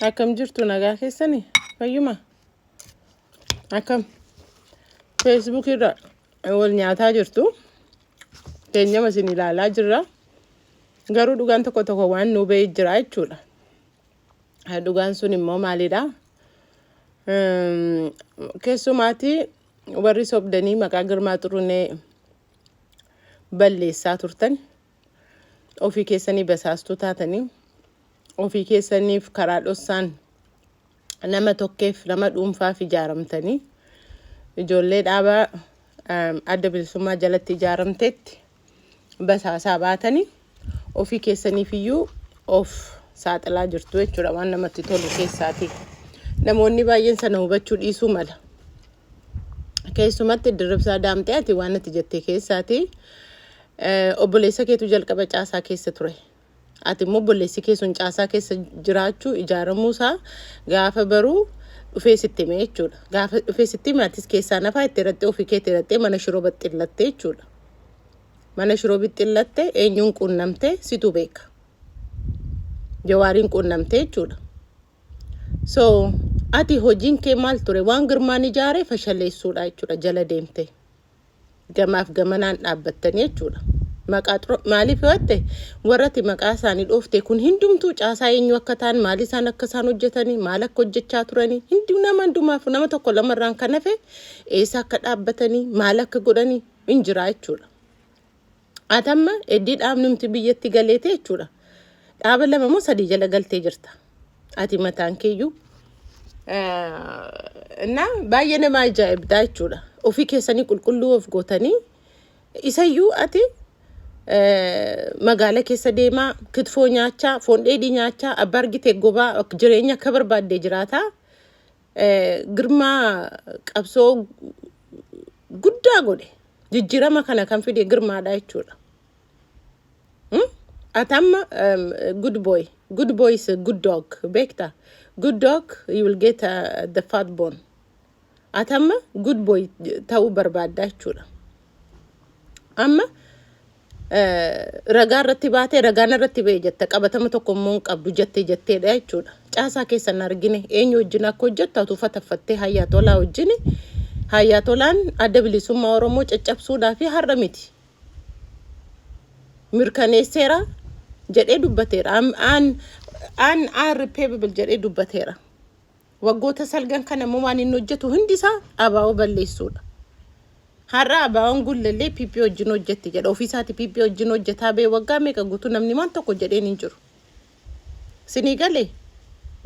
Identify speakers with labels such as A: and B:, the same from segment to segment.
A: Akkam jirtu nagaa keessanii? Fayyuma? Akkam Facebook irra wal nyaataa jirtu? Keenyama isin ilaalaa jirra. Garuu dhugaan tokko tokko waan nu ba'ee jira jechuudha. Dhugaan sun immoo maalidha? Keessumaatii warri sobdanii maqaa Girmaa Xurunee balleessaa turtan. Ofii keessanii basaastuu taatanii. Ofii keessaniif karaa dhossaan nama tokkeef nama dhuunfaaf ijaaramtanii. Ijoollee dhaabaa adda bilisummaa jalatti ijaaramteetti basaasaa baatanii ofii keessaniif iyyuu of saaxilaa jirtu jechuudha waan namatti tolu keessaati. Namoonni baay'een sana hubachuu dhiisuu mala. Keessumatti Dirribsaa Daamxee ati waan ati jettee keessaati. Obboleessa keetu jalqaba caasaa keessa ture. Ati immoo obboleessi kee sun caasaa keessa jiraachuu ijaaramuusaa gaafa baruu dhufee sitti hime jechuudha. Gaafa dhufee sitti hime atis keessaa nafaa itti hirattee ofii keetti hirattee mana shiroo baxxillattee jechuudha. Mana shiroo baxxillattee eenyuun quunnamtee situ beeka. Jawaariin quunnamtee jechuudha. So ati hojiin kee maal ture? Waan Girmaan ijaaree fashaleessuudha jechuudha jala deemtee. Gamaaf gamanaan dhaabbattanii jechuudha. Maaliif yoette warratti maqaa isaanii dhoofte kun hundumtuu caasaa eenyu akka ta'an maali isaan akka isaan hojjetanii maal akka hojjechaa turanii hundi nama hundumaaf nama tokko lamarraan kan hafe eessa akka dhaabbatanii maal akka godhanii hin jira jechuudha. Atamma eddii dhaabni nuti biyyatti galeete jechuudha. Dhaaba lama moo sadii jala galtee jirta. Ati mataan keeyyuu na baay'ee nama ajaa'ibdaa jechuudha. Ofii keessanii qulqulluu of gootanii isayyuu ati magaala keessa deemaa kitfoo nyaachaa foon dheedhii nyaachaa abbaa argitee gobaa jireenya akka barbaaddee jiraata. Girmaa qabsoo guddaa godhe jijjiirama kana kan fide Girmaadha jechuudha. Atamma good boy is a good dog beekta. Good dog you will get the fat bone. Atamma good boy ta'uu barbaadda jechuudha. Amma ragaa irratti baatee ragaan irratti ba'e jette qabatama tokko immoo qabdu jetteedha jechuudha. Caasaa keessan argine eenyu wajjin akka hojjettu atu fataffattee Hayyaa Tolaa wajjin. Hayyaa Tolaan adda bilisummaa Oromoo caccabsuudhaa fi har'a miti. Mirkaneesseera jedhee dubbateera. An irreparable jedhee dubbateera. Waggoota salgan kana immoo waan inni hojjetu hundisaa abaa'oo balleessuudha. Har'a abaa'oon gullallee PP wajjin hojjetti jedha. Ofiisaati PP wajjin hojjetaa bee waggaa meeqa guutuu namni waan tokko jedheen hin jiru. Sinii galee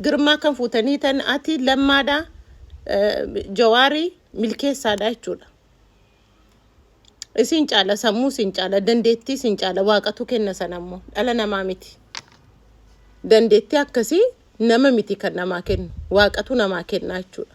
A: Girmaa kan fuutanii tan ati Lammaadhaa Jawaarii milkeessaadha jechuudha. Isin caala sammuu isin caala dandeettii isin caala waaqatu kenna sanammoo dhala namaa miti. Dandeettii akkasii nama miti kan namaa kennu waaqatu namaa kenna jechuudha.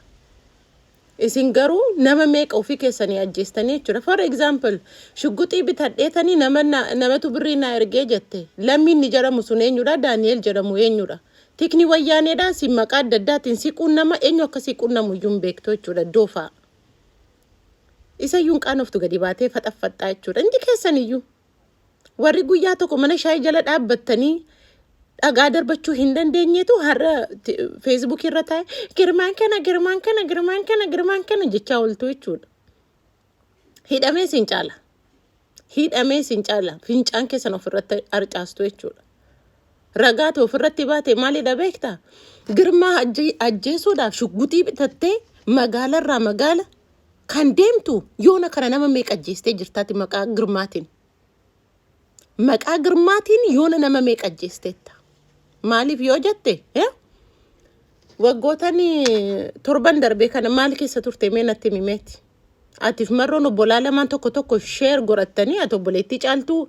A: Isin garuu nama meeqa ofii keessanii ajjeestanii jechuudha. For example shugguxii bitadheetanii namatu birrii naa ergee jette. Lammiin ni jedhamu sun eenyudha? Daani'el jedhamu eenyudha? Tikni wayyaaneedhaan si maqaa adda addaatiin siquun nama eenyu akka siquun namu iyyuu beektu jechuudha. Doofaa. Isa iyyuu qaanoftu gadi baatee faxaffaxxaa jechuudha. Indi keessan iyyuu warri guyyaa tokko mana shaayii jala dhaabbattanii dhagaa darbachuu hin dandeenyeetu har'a Facebook irra taa'e Girmaan kana jechaa ooltu jechuudha. Hidhamee sin caala. Fincaan keessan ofirratti harcaastu jechuudha. Ragaatu ofirratti baate maalidha beektaa? Girmaa ajjeesuudhaaf shugguxii bitattee magaalarraa magaala kan deemtu yoona kana nama meeqa ajjeestee jirtaati maqaa Girmaatiin. Maqaa Girmaatiin yoona nama meeqa ajjeesteetta. Maaliif yoo jette? Waggootani torban darbee kana maal keessa turte mee natti himeeti. Atiif marroon obbolaa lamaan tokko share godhattanii ati obboleettii caaltuu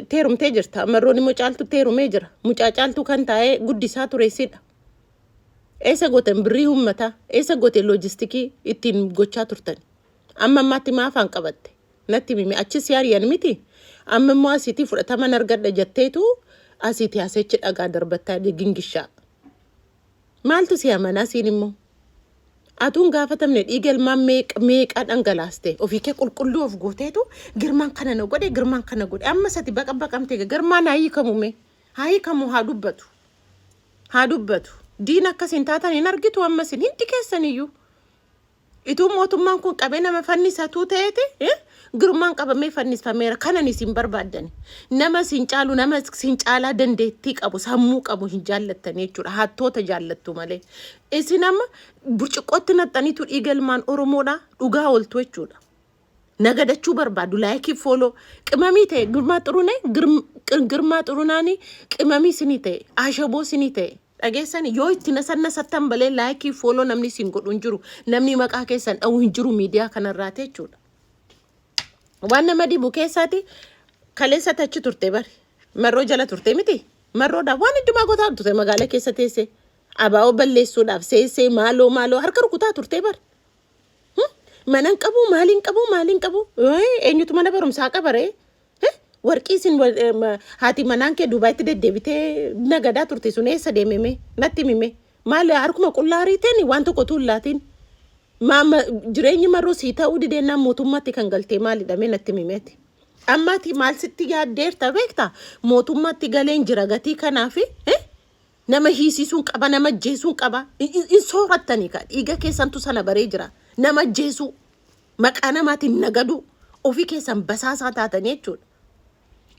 A: teerumtee jirta. Marroon immoo caaltuu teerumee jira. Mucaa caaltuu kan taa'ee guddisaa tureessidha. Eessa gootan birrii uummataa? Eessa goote loojistikii ittiin gochaa turtani? Amma ammaatti maa afaan qabatte? Natti himi achis yaariyan miti. Amma immoo asiitii fudhataman argadha jetteetu asiitii aseechi dhagaa darbattaa gingishaa. Maaltu si amanaa siin immoo? Atuun gaafatamne dhiiga ilmaan meeqa dhangalaaste ofii kee qulqulluu of gooteetu Girmaan kana na godhe amma sati baqamtee Girmaan haayikamu haa dubbatu. haa dubbatu. Diina akkasiin taatan hin argitu ammasin hindi keessaniyyuu. Ituu mootummaan kun qabee nama fannisatuu ta'eeti girmaan qabamee fannifameera kanan isin barbaaddani. Nama sin caalu nama sin caalaa dandeettii qabu sammuu qabu hin jaallattanii jechuudha. Hattoota jaallattu malee. Isin amma burcuqqootti naxxaniitu dhiiga ilmaan Oromoodha dhugaa ooltu jechuudha. Nagadachuu barbaadu laayikii fooloo qimamii ta'e girmaa xurunaanii qimamii sinii ta'e ashaboo sinii ta'e. Dhageessani yoo itti nasattan balee laayikii fooloo namni siin godhu hin jiru namni maqaa keessan dha'u hin jiru miidiyaa kanarraa jechuudha. Waan nama dhibu keessaati kaleessa tachi turte bari marroo jala turte miti marroodhaaf waan heddumaa gotaa turte magaalaa keessa teessee abaa'oo balleessuudhaaf seessee maaloo harka rukutaa turte bari. Manan qabu maaliin qabu eenyutu mana barumsaa qabaree. Warqii sin haati manaan kee Duubaayitti deddeebitee nagadaa turte sun eessa deememe natti mime maal harkuma qullaarii ta'e waan tokko tuullaatiin jireenyi marroo sii ta'uu dideennaan mootummaatti kan galtee maalidha natti mimeeti. Ammaati maal sitti yaaddeerta beektaa mootummaatti galeen jira gatii kanaafi nama hiisisuun qaba nama jeesuun qaba in soorattanii ka dhiiga keessantu sana baree jira nama jeesuu maqaa namaatiin nagadu ofii keessan basaasaa taatanii jechuudha.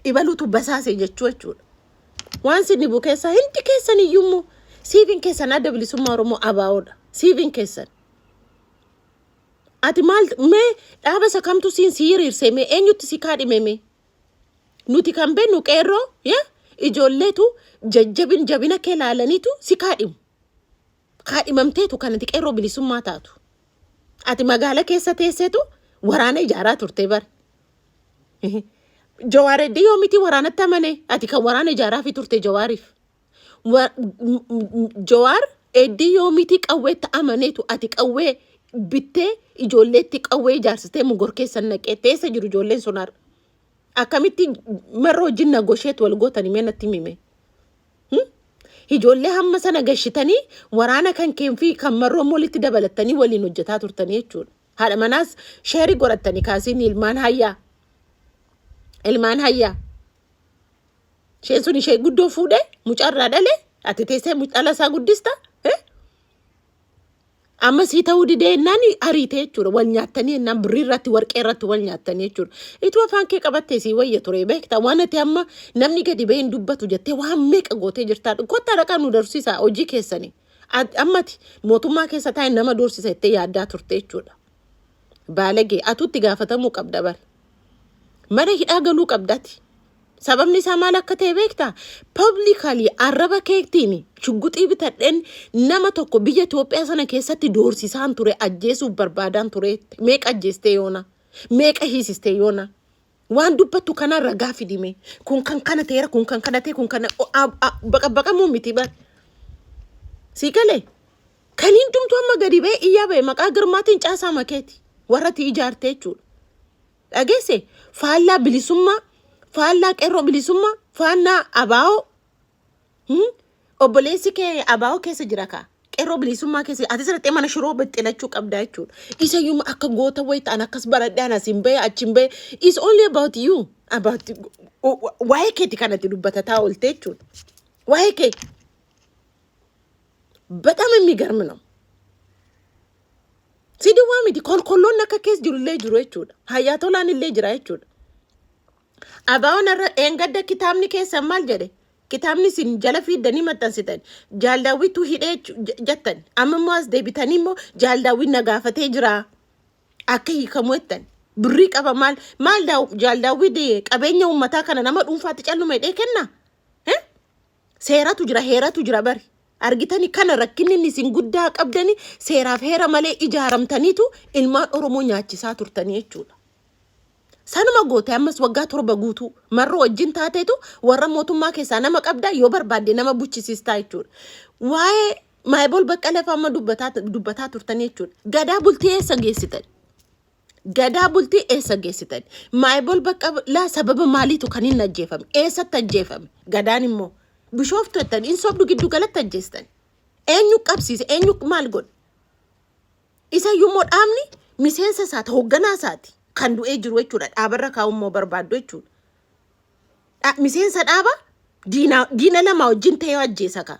A: Ibaluutu basaasee jechuudha. Waan sinni bu keessa hindi keessan iyyuu siivin keessan adda bilisummaa Oromoo abaa'oodha. Siivin keessan. Ati maal mee dhaaba sakamtu siin siiriirsee mee eenyutti si kaadhimeme? Nuti kan beennu qeerroo ijoolleetu jabina kee laalaniitu si kaadhimu. Kaadhimamteetu kanatti qeerroo bilisummaa taatu. Ati magaala keessa teesseetu waraana ijaaraa turte bar. Jawaar eddi yoomiti waraanatti amane ati kan waraana ijaaraa fi turte Jawaariif. Jawaar eddi yoomiti qawweetti amaneetu ati qawwee bittee ijoolleetti qawwee ijaarsitee mugor keessan naqee teessa jiru ijoolleen sunar. Akkamitti marroo wajjin nagosheet wal gootanii mee natti mime. Ijoollee hamma sana gashitanii waraana kan keenfi kan marroo walitti dabalattanii waliin hojjetaa turtanii jechuudha. Haadha manaas sheerii godhattanii kaasiin ilmaan hayyaa. Sheen sun ishee guddoo fuudhee mucaarraa dhalee ati teessee dhala isaa guddista. Amma sii ta'uu didee ennaan ariitee jechuudha wal nyaattanii ennaan birrii irratti warqee irratti wal nyaattanii jechuudha. Ituu afaan kee qabattee sii wayya ture beektaa waan ati amma namni gadi ba'ee hin dubbatu jettee waan meeqa gootee jirtaa kottaa dhaqaa nu dorsisaa hojii keessanii. Ammati mootummaa keessa taa'e nama dorsisa jettee yaaddaa turte jechuudha. Baalagee atuutti gaafatamuu qabda bari. Mana hidhaa galuu qabdati. Sababni isaa maal akka ta'e beektaa? Publicly arraba keetiin shugguxii bitadheen nama tokko biyya Itoophiyaa sana keessatti doorsisaan ture ajjeesuuf barbaadaan ture meeqa ajjeestee yoona meeqa hiisistee yoona waan dubbattu kana ragaa fidime kun kan kana ta'eera kun kan kana ta'e kun kana baqamuu miti bar. Sii galee kan hundumtuu amma gadi ba'ee iyyaa ba'e maqaa girmaatiin caasaa makeeti warratti ijaartee jechuudha. Dhageesse faallaa bilisummaa faallaa qeerroo bilisummaa faannaa abaa'oo obboleessi kee abaa'oo keessa jira kaa qeerroo bilisummaa keessa ati sirriitti mana shiroo baxxilachuu qabdaa jechuudha. Isa yuma akka goota wayi ta'an akkas baradhaan asin ba'e achiin ba'e is only about you about waa'ee keeti kanatti dubbatataa oolte jechuudha. Waa'ee kee በጣም የሚገርም ነው. Sidiwaa miti kolkolloon akka keessa jirullee jiru jechuudha. Hayyaatolaan illee jira jechuudha. Abaa'oon irra eengadda kitaabni keessa maal jedhe? Kitaabni sin jala fiiddanii maxxansitan. Jaaldaawwitu hidhee jettan. Amma immoo as deebitanii immoo jaaldaawwiin na gaafatee jira. Akka hiikamu jettan. Birrii qaba maal jaaldaawwii qabeenya uummataa kana nama dhuunfaatti calluma hidhee kenna? Seeratu jira heeratu jira bari. Argitanii kana rakkinni isin guddaa qabdanii seeraaf heera malee ijaaramtaniitu ilmaan Oromoo nyaachisaa turtanii jechuudha. Sanuma goote ammas waggaa 7 guutuu marroo wajjin taateetu warra mootummaa keessaa nama qabdaa yoo barbaadde nama buchisiistaa jechuudha. Waa'ee Maayibol Baqqalee fa'aa amma dubbataa turtanii jechuudha. Gadaa bultii eessa geessitan? Gadaa bultii eessa geessitan? Maayibol Baqqalaa sababa maaliitu kan hin ajjeefame? Eessatti ajjeefame? Gadaan immoo Bishooftu jettan in sobdu giddu galatti ajjeestan. Eenyu qabsiise eenyu maal godhe? Isa yummoo dhaabni miseensa isaati hoogganaa isaati kan du'ee jiru jechuudha. Dhaabarra kaa'ummoo barbaaddu jechuudha. Miseensa dhaaba diina lama wajjin ta'ee ajjeesa ka.